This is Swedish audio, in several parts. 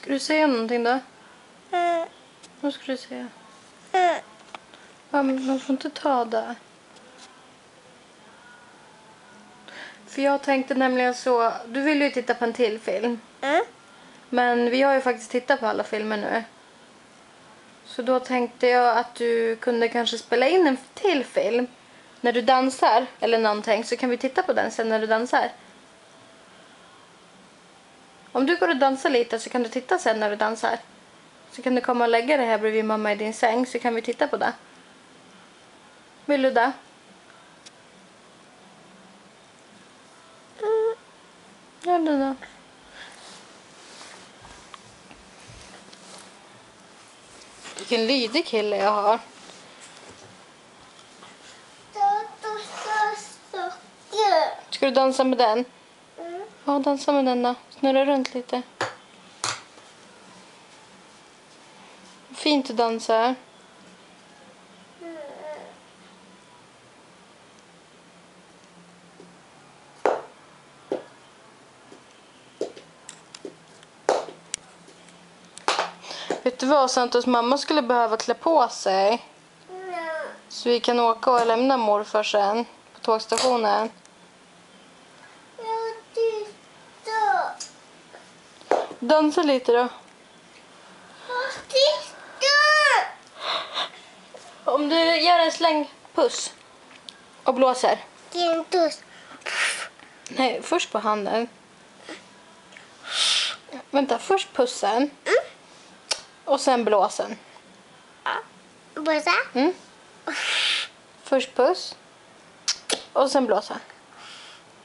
Ska du säga någonting då? Vad ska du säga? Ja, men man får inte ta det. För jag tänkte nämligen så... Du vill ju titta på en till film. Men vi har ju faktiskt tittat på alla filmer nu. Så då tänkte jag att du kunde kanske spela in en till film. När du dansar eller någonting, så kan vi titta på den sen när du dansar. Om du går och dansar lite så kan du titta sen när du dansar. Så kan du komma och lägga dig här bredvid mamma i din säng, så kan vi titta på det. Vill du det? Gör det då. Vilken lydig kille jag har. Ska du dansa med den? Ja, dansa med den då. Snurra runt lite. Fint att dansa. Vet du vad, Santos mamma skulle behöva klä på sig. Så vi kan åka och lämna morfar sen på tågstationen. Dansa lite då. Om du gör en slängpuss och blåser. Nej, först på handen. Vänta, först pussen. Och sen blåsen. Blåsa? Först puss. Och sen blåsa.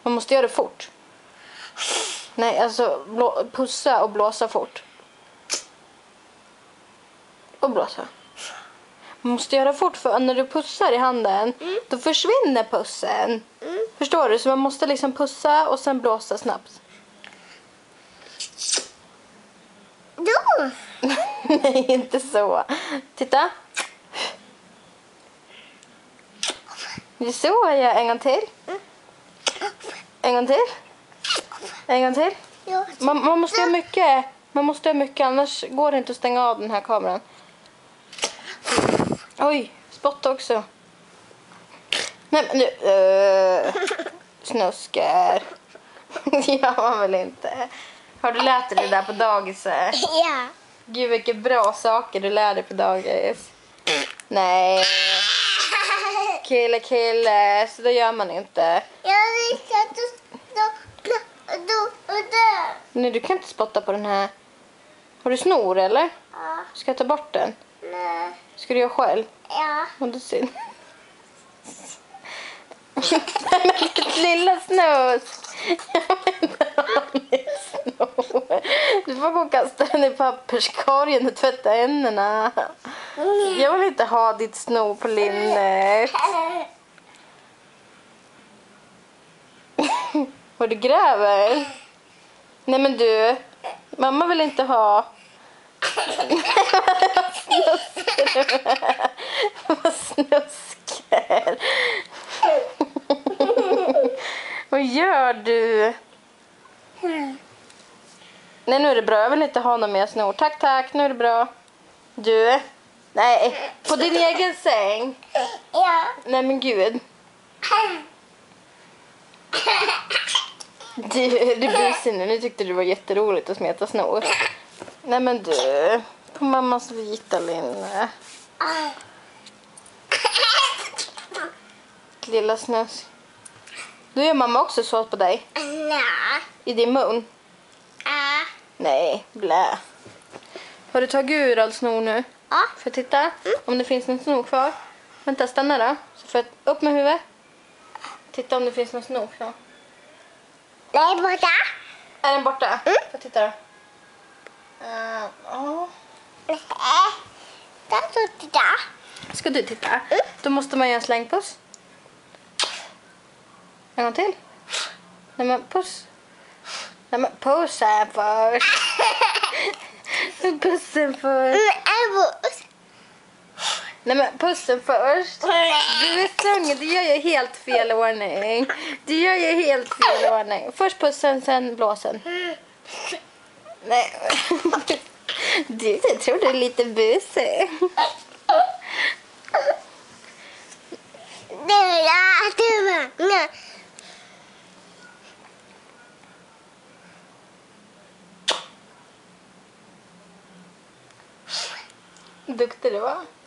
Man måste göra det fort. Nej, alltså pussa och blåsa fort. Och blåsa. Man måste göra fort, för när du pussar i handen då försvinner pussen. Förstår du? Så man måste liksom pussa och sen blåsa snabbt. Då? Nej, inte så. Titta. Det är så jag gör. En gång till. En gång till. En gång till. Man måste göra mycket. Man måste göra mycket, annars går det inte att stänga av den här kameran. Oj, spotta också. Nej, men nu. Snuskar. Det gör man väl inte. Har du lärt dig det där på dagis? Ja. Gud, vilka bra saker du lär dig på dagis. Nej. Kille. Så det gör man inte. Nej, du kan inte spotta på den här. Har du snor eller? Ja. Ska jag ta bort den? Nej. Ska du göra själv? Ja. Och du ser. Men ditt lilla snus. Jag vill inte ha din snor. Du får gå och kasta den i papperskorgen och tvätta händerna. Jag vill inte ha ditt snor på linnet. Vad du gräver? Nej men du. Mamma vill inte ha. Vad snuskar. Vad gör du? Nej, nu är det bra. Jag vill inte ha någon mer snor. Tack. Nu är det bra. Du. Nej, på din egen säng. Ja. Nej men gud. Du busig nu. Nu tyckte du var jätteroligt att smeta snor. Nej men du. På mammas vita linne. Lilla snus. Då gör mamma också så på dig. Nej. I din mun. Nej, blä. Har du tagit ur all snor nu? Ja. Får jag titta om det finns någon snor kvar? Vänta, stanna då. Så får jag upp med huvudet. Titta om det finns någon snor kvar. Nej, borta. Är den borta? Får jag titta då? Ja. Där så titta. Ska du titta? Då måste man göra en slängpuss. En gång till. Nej men puss. Nej men pussa först. Pussen först. Nej men pussen först. Du är sång, du gör ju helt fel ordning. Först pussen, sen blåsen. Nej. Du, jag tror du är lite busig. Duktig du var.